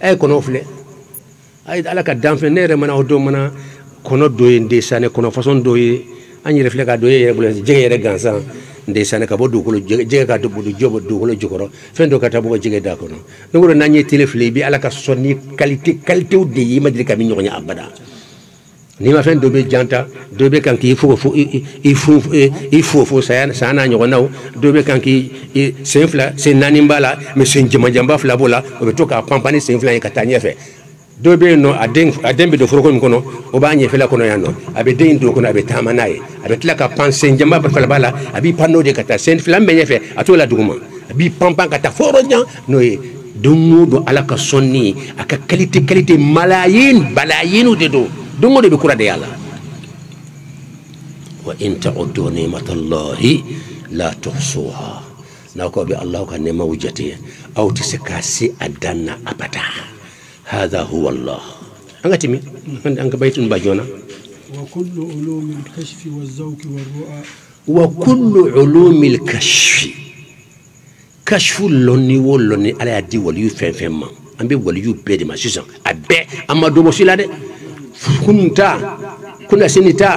ay kono fle ay ala ka danfe ne re mana odo mana kono doye ndesane kono façon doye anyi refle ka doye yere bulen jege yere gansan ndesane ka bodu ko jege ka bodu jobo do ko jokoro fendo ka tabo jege da kono ngoro nanye telefle bi ala ka sonni qualité de yi madri ka mi nyonya abada ni ma fen dobe janta dobe kan ki il faut ça na nyogo naw dobe kan ki senfla sen nanimbala mais sen jamba fla bola o be to ka pampani senfla ka tanye fe dobe no adembe do foro ko kono o ba nye fela kono yanno abe den do kono abe tamanaye abe tla ka panse jamba fala bala abi panno de kata senfla menye fe atola duguma abi pampan kata foro nya no dungu do ala ka sonni aka qualité malayin balayinu de do dungo de bikura de yalla wa in ta'uddu ni'matallahi la tuhsuha nako bi allah ka nema wujati aw tisekasi adanna abada هذا هو الله أنتمي أنك بيت باجونا وكل علوم الكشف والذوق والرؤى وكل علوم الكشف كشف لوني ولوني على يدي وليو فين ما أمبي وليو بيد ما شيء أبى أما دوبو سيلاد كنا سنتا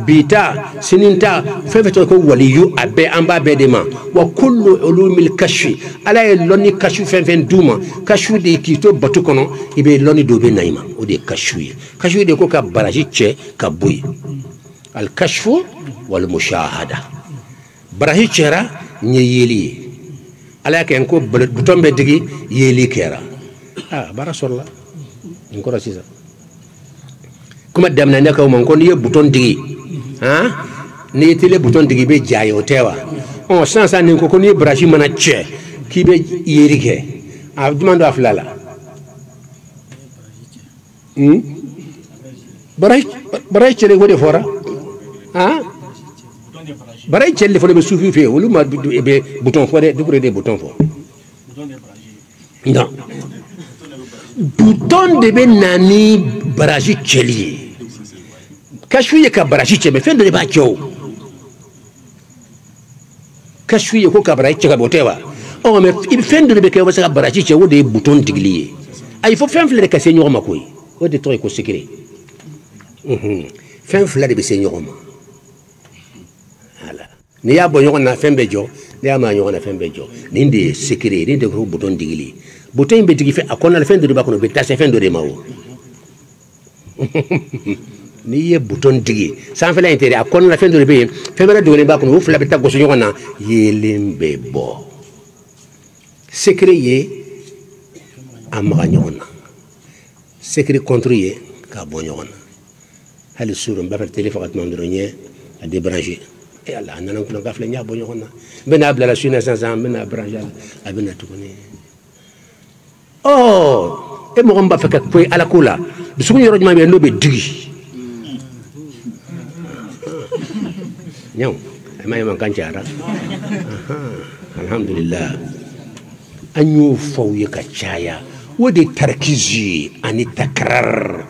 بيتا سنتا ففتو كو وليو أبى أمبا بيد ما وكل علوم الكشف على لوني كشف فين دوما كشف دي كيتو باتوكونو يبي لوني دوبي نايما ودي كشف دي كو كبراجي تشي كبوي الكشف والمشاهدة براجي تشرا نييلي على كأنكو بتوم بدقي يلي كيرا برسول الله نقول رسيزا كم دمنا نكوا منكون يبطون دقي نيتلي بطون دقي بجاي وتوا سانسا نكون كوني براشي منا تشي كي بيجي كه أبدمان دو أفلالا براي تشلي ودي فورا براي تشلي فورا بسوفي فيه ولو ما بطون فورا دبر دي بطون فورا non bouton de benani baraji tcheli kashwiye ka baraji tcheme fendo de ba kyo kashwiye ko ka baraji tcheka botewa o me fendo de be ka wasa baraji tche wo de bouton tigliye ay fo fen flere ka senyo makoy o de toy ko secret fen flere be senyo ma ala ni ya bonyo na fen bejo ni ya ma nyo na fen bejo ni de secret ni de ko bouton tigli bouton be tigi fe akona la fen de ba ko be ta se fen de mawo ni ye bouton tigi sans fela intérêt akona la fen de be femera de le ba ko fula be ta go so nyona yelembe bo secret ye amra nyona secret contre ye ka bo nyona hal suru ba fa téléphone at mandro nye a débrancher et Allah nana ko gafle nya bo nyona bena abla la suna 500 bena brancher abena to ne oh e mo gomba feka koy ala kula bisu ñu rojma be nobe digi ñaw ay man kancara alhamdulillah anyu faw yaka chaya wodi tarkizi ani takrar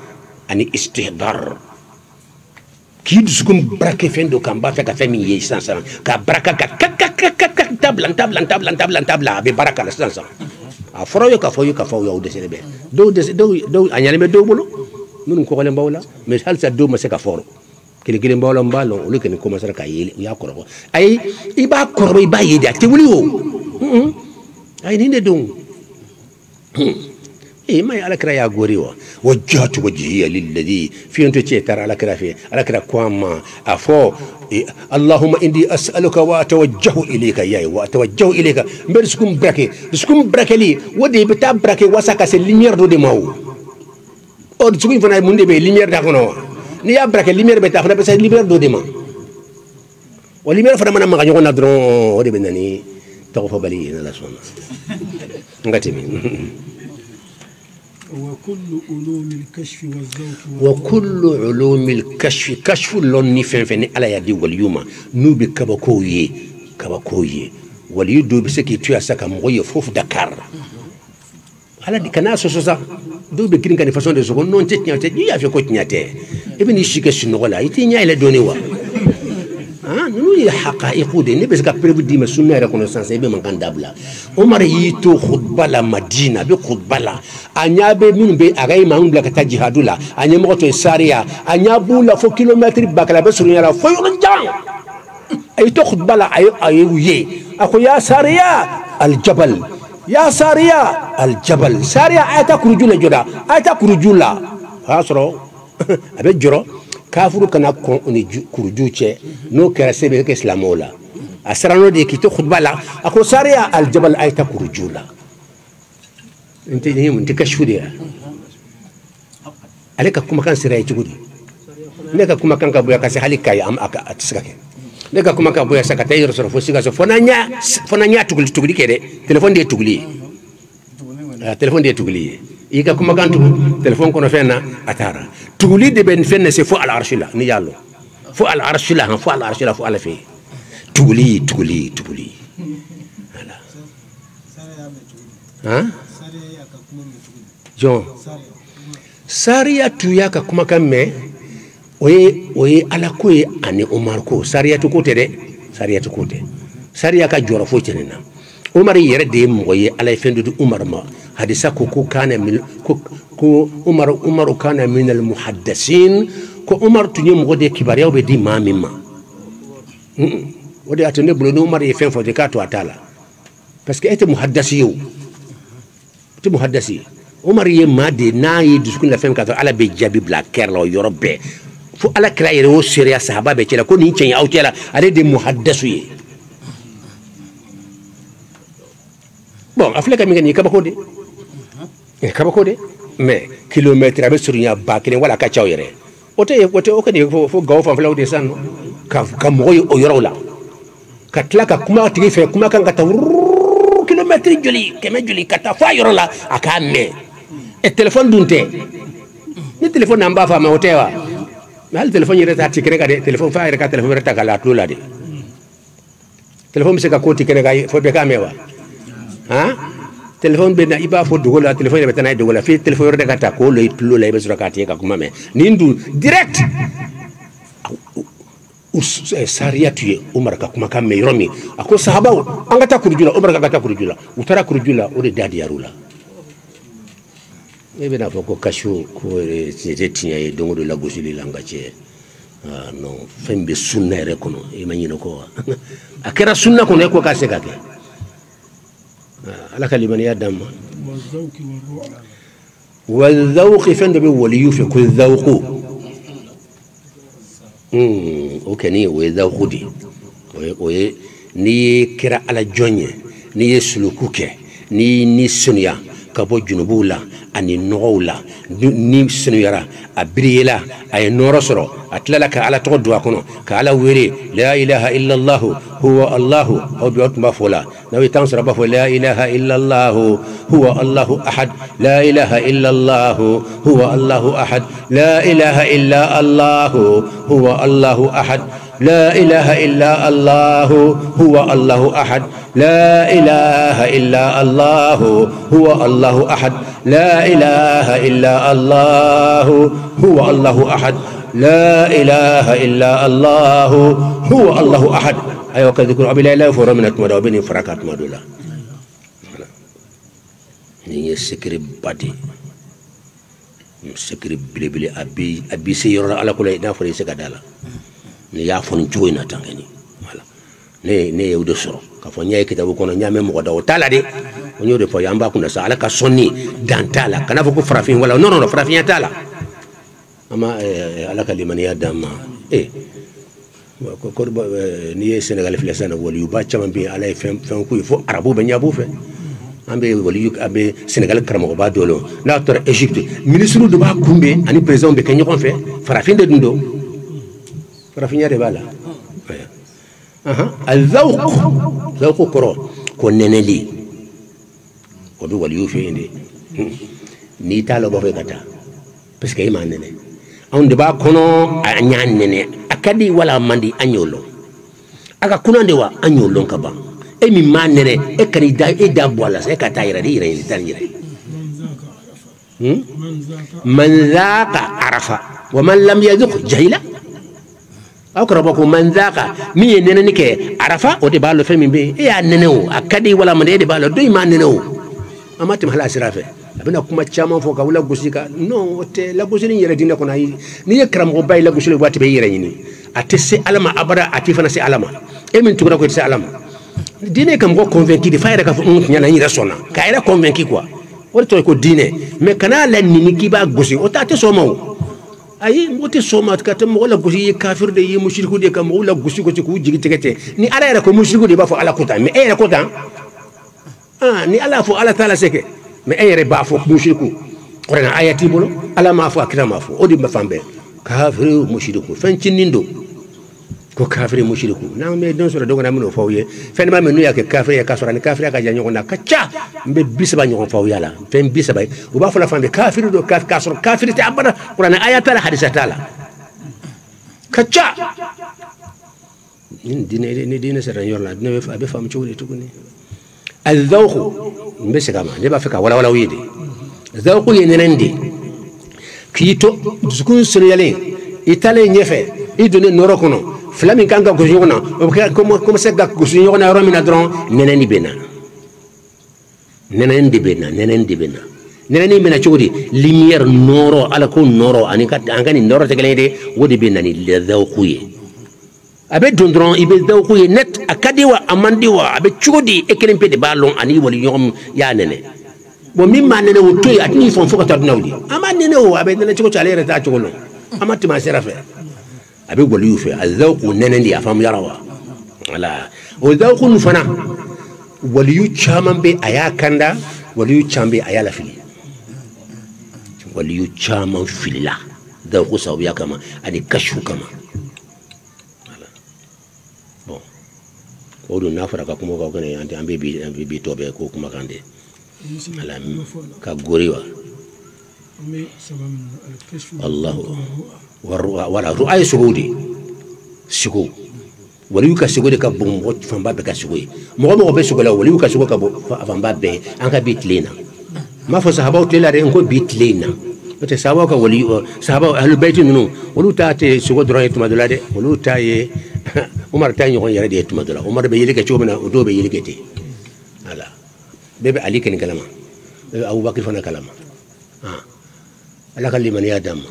ani istihdar kid sugum brake fendo kamba feka femi ye sansa ka braka ka tabla be baraka la sansa a foro yo ka fo yo de selebe do anyale me do bolo nun ko le mbawla mais hal sa do ma se ka foro kile mbawla mbalo o le ken ko masara ka yele ya korbo ay iba korbo iba yede te wuli wo ay ni de don ما على كرا يا غوريوا وجهت وجهي للذي في انت تشتر على كرا في على كرا كوما افو اللهم اني اسالك واتوجه اليك يا واتوجه اليك برسكم بركي لي ودي بتا بركي وساكا سي ليمير دو دي ماو او تسكون فنا موندي بي ليمير دا كونو ني يا بركي ليمير بتا فنا بس ليمير دو دي ما وليمير فنا ما غا نيغونا درون ودي بناني توفى بالي لا سون ngati وكل علوم الكشف والذوق وكل علوم الكشف كشف لون فين على يدي واليوم نوبي كبكوي وليدو بسكي تيا سكا موي فوف دكار على دي كنا سوسا دو بكين كان فاصون دي سكون نون تي يا في كو تنياتي ابن يشيك شنو ولا يتي نيا الى دوني وا nous y haqa'iqu de ne bes ka preuve di ma sunna reconnaissance be man kan dabla Omar yito khutba la Madina be khutba la anya be min be agay ma ngla ka ta jihadula anya mo to sariya anya bula fo kilomètre bakala be sunya la fo yon jang ay to khutba la ay wiye ako ya sariya al jabal ya sariya al jabal sariya ayta kurujula joda ayta kurujula hasro abe joro kafuru kana kon oni kuruju che no kera sebe ke islamola asrano de kito khutba la ako sariya al jabal ayta kurujula انت انت كشفودي عليك كما كان سراي تقولي لك كما كان كابويا كاسي حالي كاي ام اكا اتسكاك لك كما كابويا سكاتاي رسول فوسيغا فنانيا تقولي كده تليفون دي تقولي تليفون دي تقولي يكا كما كان تليفون كونو فينا اتارا تقولي دي بن فين سي فو العرش لا ني يالو فو العرش لا فو العرش لا فو على في تقولي ها John Sariya tuya ka kuma kan me oye ala ko ye ani Omar ko Sariya to kote de Sariya to kote Sariya ka joro fo tenena Omar yere de mo ye ala fendu Omar ma hadisa ko kana mil ko Omar kana min al muhaddisin ko Omar tunye mo de kibariya be di mamima wodi atene bulo Omar ye fen fo de ka to atala parce que était muhaddasi yo te muhaddasi Omar ye made na yi duskun la fem ka ala be jabi bla kerlo yorobe fu ala kra yere o seriya sahaba be cela ko ni chen yaw cela ale de muhaddasu ye bon afleka mi ngani kabako de mais kilomètre abe surunya ba kene wala ka chaw yere ote o kani fo gaw fa flaw de san ka mo o yorola ka tlaka kuma tigi fe kuma kan ka ta kilomètre joli keme joli ka ta fa yorola aka me e téléphone dunte ni téléphone namba fa ma hotewa mal téléphone yere ta tikere ka de téléphone fa yere ka téléphone reta kala tula de téléphone se ka ko tikere ka fo be ka mewa téléphone be na iba fo dogola téléphone yere betana dogola fi téléphone yere ka ta ko le tulu la ibe sura ka tie ka kuma me ni ndu direct Sariya tuye Omar ka kuma kan me yoromi ako sahaba angata kurujula Omar ka ta kurujula utara kurujula o de dadi yarula ebe na foko kashu ko c'était tinya e dongo de la gosili langache non fembe sunna ere kono e manyino ko akera sunna kono ko ka sekake ala kalimani adam wa zawqi fende be waliyu fi kul zawqu okeni we zawqudi oye ni kira ala jonye ni sulukuke ni sunya kabo junubula ani nogowla ni sinuyara abriyela ay norosoro atlalaka ala to do akono ka ala were la ilaha illa allah huwa allah aw bi atma fola nawi tansara ba fo la ilaha illa allah huwa allah ahad la ilaha illa allah huwa allah ahad la ilaha illa allah huwa allah ahad لا إله إلا الله هو الله أحد لا إله إلا الله هو الله أحد لا إله إلا الله هو الله أحد لا إله إلا الله هو الله أحد أيوة كذكر أبي لا إله فورا من أتمدى وبين فرقات مدولا ني سكري بادي سكري بلي بلي أبي سيرا على كل إنا فريسة كدالا ni ya fon joina tangani wala ne yewde soro ka fo nyaay kitabu kono nyame mo daw tala de onyo de fo yamba kuna sa ala ka sonni dantala kana fo ko farafin wala non farafin tala ama ala kalimani ya dama ko ni Sénégal fi lesana wala yu ba chama bi ala fem ku fo arabu ba nyabu fe ambe wali yu ambe Sénégal karamo ba dolo na tor Égypte ministre de ba kumbe ani président be kenyo kon fe farafin de dundo farafin de bala الذوق كرو كوننلي ودو وليو في اندي ني تالو بو فيكاتا باسكو ما نني اون دبا كونو انيان نني اكادي ولا ماندي انيولو اكا كوناندي وا انيولو كبا اي مي ما نني اي كاني دا اي دا بولا سي كاتا يري يري تانيري من ذاق عرف ومن لم يذق جهل akrabako manzaka mi nene nike arafa o de balo fe mi be e ya nene o akadi wala mande de balo do ma nene o amati mala sirafe abina kuma chama fo ka wala gusika non te la gusini yere dina ko nay ni ye kram ko bay la gusile wati be yere ni atese alama abara atifana se alama e min tukura ko se alama dine kam ko convaincu de fayra ka fo nyana ni resona ka era convaincu quoi o to ko dine mais kana la ni ki ba gusi o ta te so maw ayi moti soma ka tam wala gusi kafir de yi mushriku de kam wala gusi ko ci ku jigi tegete ni ala era ko mushriku de ba fo ala kota mais era kota ni ala fo ala taala seke mais era ba fo mushriku qur'an ayati bolo ala ma fo akira ma fo odi ba fambe kafir mushriku fen cinindo ko kafir mushriku na me don so do na mino fo ye fen ma menu ya ke kafir ya kasora ni kafir ka janyo na kacha mbe bisaba nyon fo yala fen bisaba o ba fo la fambe kafir do kasor kafir ta abada qur'an ayata la hadisa tala kacha ni dine se ran yorla ne be fam ci woni tukuni الذوق مبس كمان نبى فكا ولا ويدي الذوق ينندي كيتو تكون سريالين إيطالي نيفه يدوني نوركونو فلامين كان كوزيونا كم سكا كوزيونا رومينا درون ننني بينا ننني بينا شودي ليمير نورو على كون نورو أني كان نورو تكلمني ودي بينا الذوقية abe dondron ibe dawku ye net akadiwa amandiwa abe chudi ekelempe de balon ani woli yom ya nene bo mimma nene wutoy atni fon foka tadnawdi ama nene o abe nene chiko chale reta chiko no ama tima serafe abe woli yufe azawku nene ndi afam yarawa wala o zawku nufana wali yu chamambe ayakanda wali yu chambe ayala fili wali yu chamam filila zawku sawiya kama ani kashu kama odu nafara ka kuma ka gane anti ambe bi tobe ko kuma kande ala ka goriwa Allah wala ru'ay sugudi sigo wali ka sigo de ka bum wot famba be ka sigo mo be sigo la wali ka sigo ka famba be an ka bitlena ma fo sahaba o telare ko bitlena te sahaba ka wali sahaba ahlul bayt nunu walu ta te sigo dron etuma dolade walu ta ye Umar ta ñoxon yara de tuma dula Umar be yeli ke ciobina o do be yeli kete ala bebe ali ken kalama bebe Abu Bakr fana kalama ala kalli man ya dam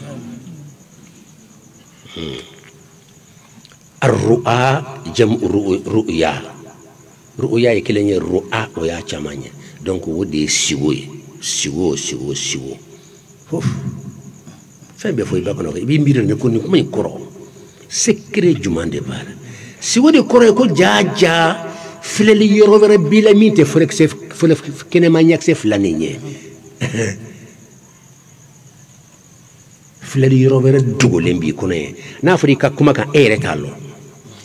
الرؤى جمع رؤيا رؤيا يكلني رؤى ويا chamanya donc wodi sigo fof fembe fo ibako no bi mbir ne ko ni ko may koro secret jumande bala si wodi koro ko jaja fileli yorovere bila minte forex fole kene maniac se flaninye fileli yorovere dugole mbi ko ne na afrika kuma kan ere talo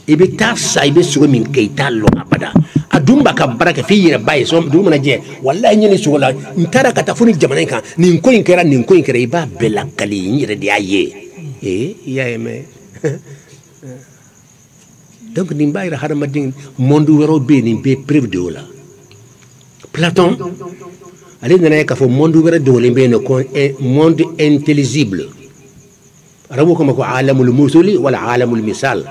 ibe tasa ibe sugo min keitalo abada adumba ka baraka fi yira baye so dum na je wallahi nyini sugo la ntara ka tafuni jamana kan nin ko inkera iba bela kali nyire de aye ya eme donc ni mbayra hada madin mondu wero be ni be preuve de wala Platon ali nana ka fo mondu wero de wala be no ko monde intelligible arabu ko mako alamul musuli wala alamul misal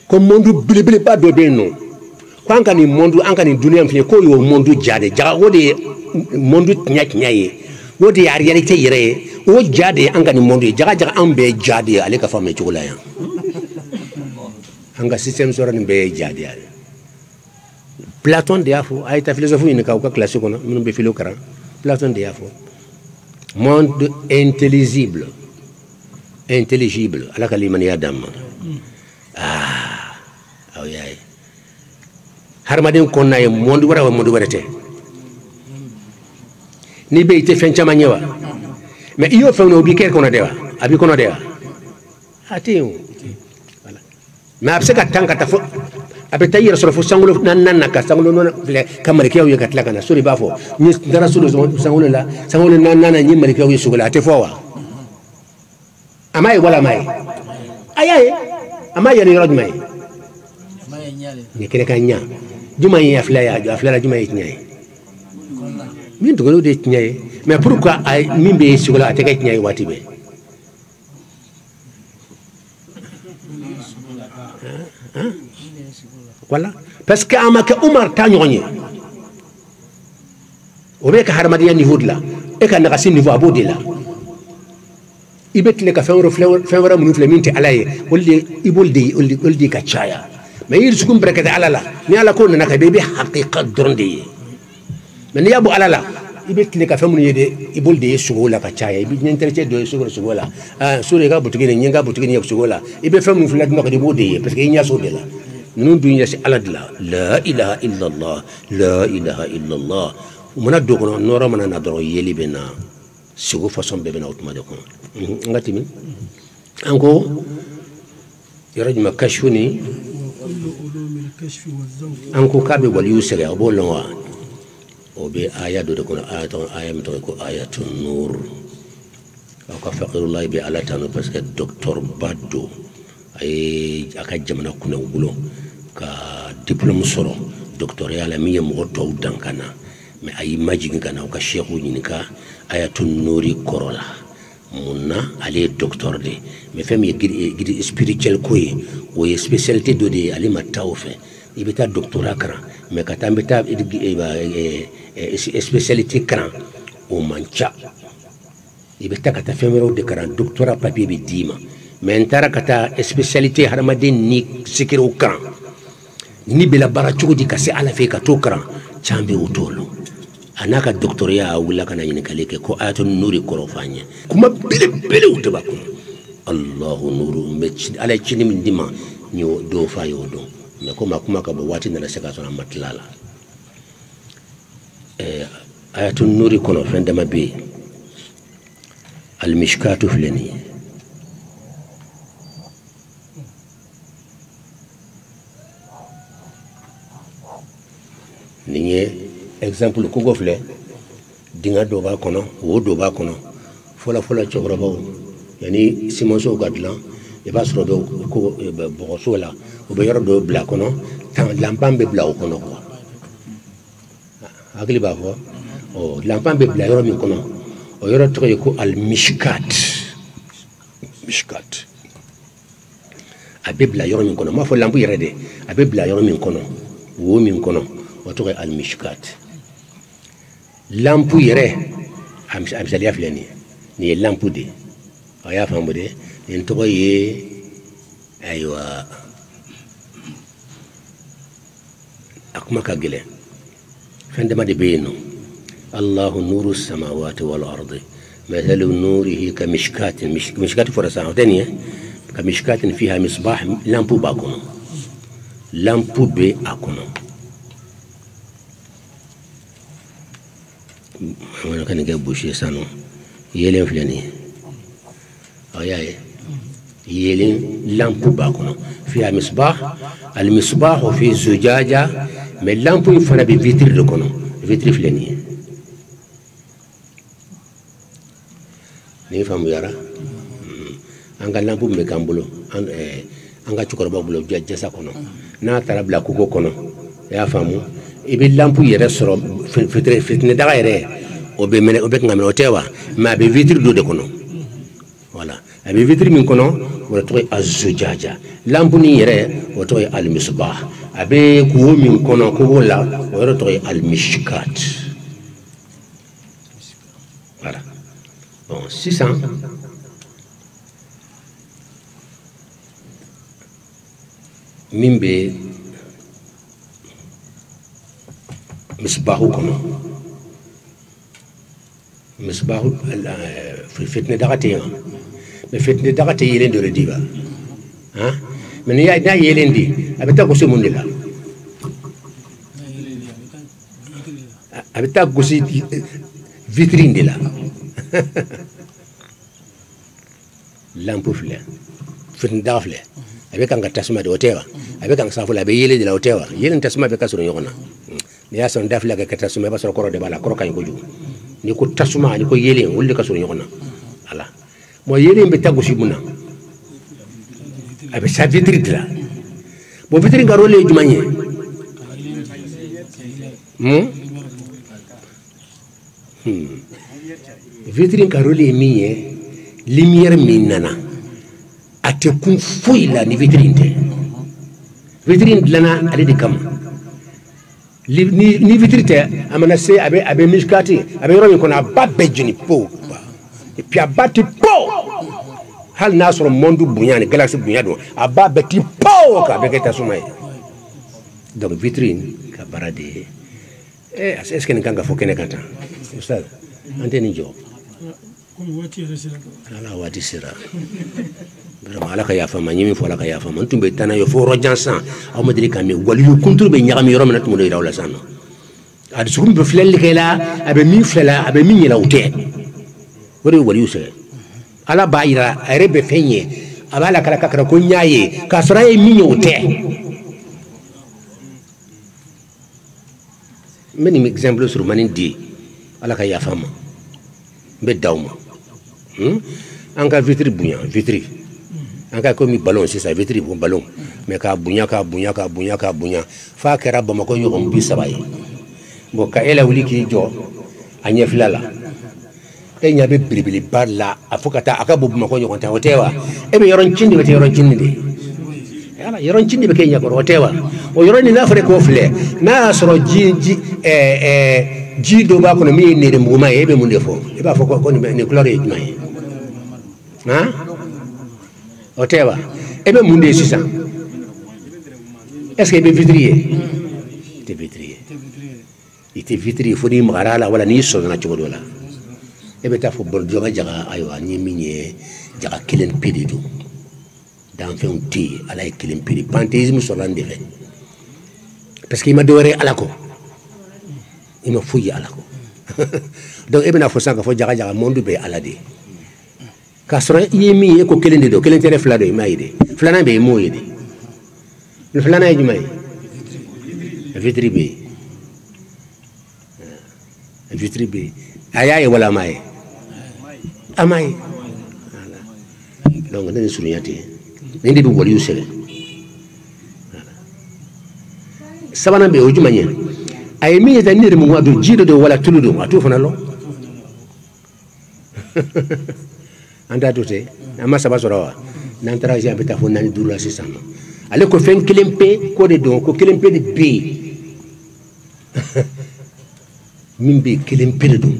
ko mondu bile ba do be no ko an kan ni mondu an kan ni dunia fi ko yo mondu jade jaga wodi mondu nyaaye wodi ya realite yere o jade an kan ni mondu jaga an be jade ale ka fami chugula ya anga système soran be jade Platon de afo ay ta philosophie ni ka classique on mun be philo kara Platon de afo monde intelligible ala kalimani adam aw yaay harmadin konna e monde warate ni be ite fencha manyewa mais iyo fewno bi ker kono dewa abi kono dewa atiu wala ma absaka tanka tafo abe tayira soro fo sangulo nan ka sangulo non le kamare kiyaw ye katla kana sori bafo ni dara sulu sangulo nan ni mare kiyaw ye sugula ate fowa amay wala may ayaye amay ni rod may ni kene kan nya juma yi afla juma yi nyai min to de nyai mais pourquoi ay min be sugula ate kay nyai wati be voilà parce que amaka Umar ta ñoñe o be ka harmadiya niveau de la e ka nakasi niveau abodi la ibetle ka fewra mun fleminti alaye wolde ibolde ka chaya mais yir sukum brekete alala ni ala ko naka be haqiqa dronde mais ya bu alala ibetle ka femun yede ibolde sugola ka chaya ibi n'interche do sugola sure ga butigi ni nga butigi ni sugola ibe femun flat no ko de bode parce que nya so de la nun dunya si ala de la ilaha illa allah la ilaha illa allah mona dogono nora mana na doro yeli bena sigo façon be bena automa de ko ngati min anko yarajma kashfuni anko kabe wal yusra abolwa o be aya do ko aya mi to ko ayatun nur ko faqirullah bi ala tanu parce que docteur Baddo ay aka jamana kuna wulo ka diplôme soro docteur yala mi mo to dankana mais ay majigi kana ka cheikhu nyinka ayatun nuri korola munna ale docteur de mais fem gidi spirituel koy o spécialité do de ali matawfe ibeta doctorat kran mais katambeta spécialité kran o mancha ibeta kata femero de kran doctorat papier be dima mais entara kata spécialité harmadin ni sikiro kran ni bela bara chugudi kase ala fe ka to kran chambe utolo anaka doctoria wala kana yin kaleke ko ayatun nuri korofanya kuma bele utaba ko Allahu nuru mechi ala chini mindima nyo do fa yodo me kuma ka wati na seka sona matlala ayatun nuri kono fende mabe al mishkatu flani niye exemple ko gofle dinga do ba kono wo do ba kono fola chobro bawo yani simonso gadla e ba soro do ko bo sola o be yoro do bla kono tan lampambe bla kono ko agli ba fo o lampambe bla yoro min kono o yoro to ko al mishkat abe bla yoro min kono ma fo lampu yere de abe bla yoro min kono wo min kono o to al mishkat lampu yere am salia fleni ni lampu de aya famude en to ye aywa akuma kagele fendema de beno الله نور السماوات والأرض مثل نوره كمشكات فرسان ثانية كمشكات فيها مصباح لامبو باكونو لامبو بي أكونو أنا كان جاب بوشي سانو يلين فلاني يلين لامبو باكونو فيها مصباح المصباح في زجاجة من لامبو يفنا بفيتر لكونو فيتر فلاني ni famu yara anga lampu me kambulo anga chukoroba bulo jassa kono na tarabla kuko kono ya famu ibi lampu yere soro fitne daga yere obe ngame otewa ma be vitre do de kono voilà abi vitre min kono wala to azujaja lampu ni yere o to al misbah abe ko min kono ko wala wala to al mishkat voilà. Bon, 600. Mimbe misbahu kono. Misbahu fitne dagate. Mais fitne dagate yelen de diva. Hein? Mais ya da yelen di. Abita ko se mundela. Abita ko si vitrine de la. lampu fle fitin dafle abe kan tasma de otewa abe kan safula be yele de la otewa yele tasma be kasuro yona ni ya son dafle ga tasma ba so koro de bala koro kan ko ju ni ko tasma ni ko yele wolli kasuro yona ala mo yele be tagusi buna abe sa vitri la bo vitri garole jumanye vitrin karole miye lumière minana ate kun foyi la ni vitrine te vitrine lana ale de kam ni vitrite amana se abe miskati abe yoro ko na ba bejini po et puis abati po hal nasro mondu bunyani galaxy bunyado aba beti po ka be keta sumay donc vitrine ka barade est-ce que n'kanga fokene kata ustad anteni jo comme wati resira ala wati sira vraiment ala ka yafa ma nyimi fo ala ka yafa man tumbe tana yo fo rojansan aw madri kam wali yu kuntur be nyagami yoro na tumo ira wala sanno ad sugum be flel kela abe mi flela abe mi nyela ute wori wali yu se ala bayira arebe fenye abala kala kakra ko nyaaye ka saraye mi nyote meni exemple sur manin di ala ka yafa ma be dawma anga vitri bunya vitri anga komi ballon c'est ça vitri bon ballon mais ka bunya fa kera bamako yo on bi sabaye bo ka ela wuli ki jo anye filala e nya be bilibili balla afukata akabu bamako yo konta hotewa e be yoron cindi be yoron cindi de ala yoron cindi be kenya ko hotewa o yoron ni na fere ko fle na soro ji do ba ko mi ne de muma e be mun defo e ba fo ko ni chloride mai ha hotewa e be mun de sisa est-ce que be vitrier te vitrier ite vitrier fo ni marala wala ni so na chogo dola e be ta fo bol joga jaga aywa ni minye jaga kelen pedido dans fait un ti ala kelen pedi panthéisme sur l'andefé parce qu'il m'a doré à la co il m'a fouillé à la co donc e be na fo sanga fo jaga monde be ala de ka soro yemi e ko kelen de do kelen tere flado e mayide flana be moyide le flana e jumay vitri be ayaye wala may amay donc dañu suñati ndi bi woli usele sabana be o jumanye ay mi da nir mu wadu jido do wala tuludo atu fana lo anda dote ama sabasoro nan traje abita fo nan dula sisano ale ko fen kelempe ko de don ko kelempe de be min be kelempe de don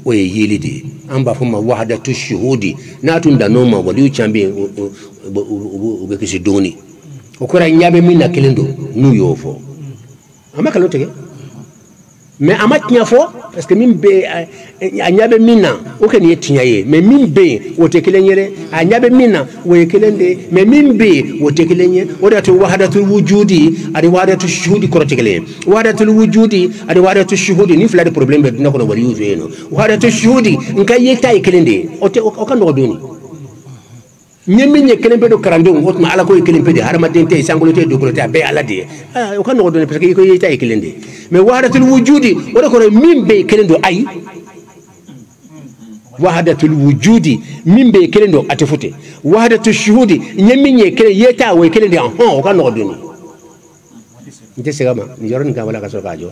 o ye yelide amba fo ma wahdatu shuhudi natun da noma wali chambe o be kisi doni o ko ra nyabe min na kelendo nu yo fo ama kalo tege mais amatnya fo parce que min be anyabe minna o ken yetiaye mais min be o tekelenye anyabe minna o yekelende mais min be o tekelenye o datu wahdatul wujudi adi wahdatul shuhudi ko tekele wahdatul wujudi adi wahdatul shuhudi ni flade problème be dina ko wali yuzeno wahdatul shuhudi nka yeta yekelende o kan do doni nyemi kelempe do karando ngotma ala ko kelempe de harma dente sangolote do ko te be ala de o kan no do parce que ko yeta yekelende mais wahdatul wujudi o ko min be kelendo ay wahdatul wujudi min be kelendo atefute wahdatul shuhudi nyemi kele yeta o kelende o kan no do ni nte segama ni yoron ka wala ka so kajo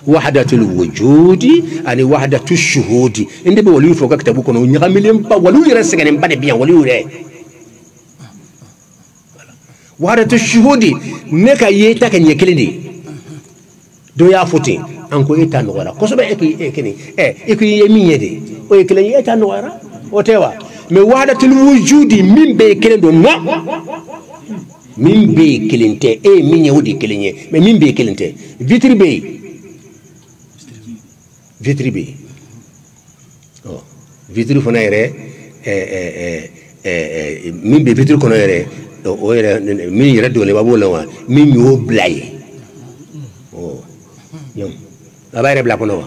wahdatul wujudi ani wahdatul shuhudi inde be wali fo ka kitabu kono nyamilem pa wali yere segane mbade bien wali yere wahdatul shuhudi ne ka yeta ka nyekelende do ya foti anko eta no wala ko so be ekini yemiyede o ekele eta no wala o tewa me wahdatul wujudi min be kelendo no min be kelente minye wodi kelenye me min be kelente vitri be oh vitri fona yere min be vitri kono yere o yere min yere do le babo lawa min yo blaye oh yom abayre bla kono wa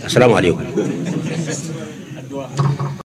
assalamu alaikum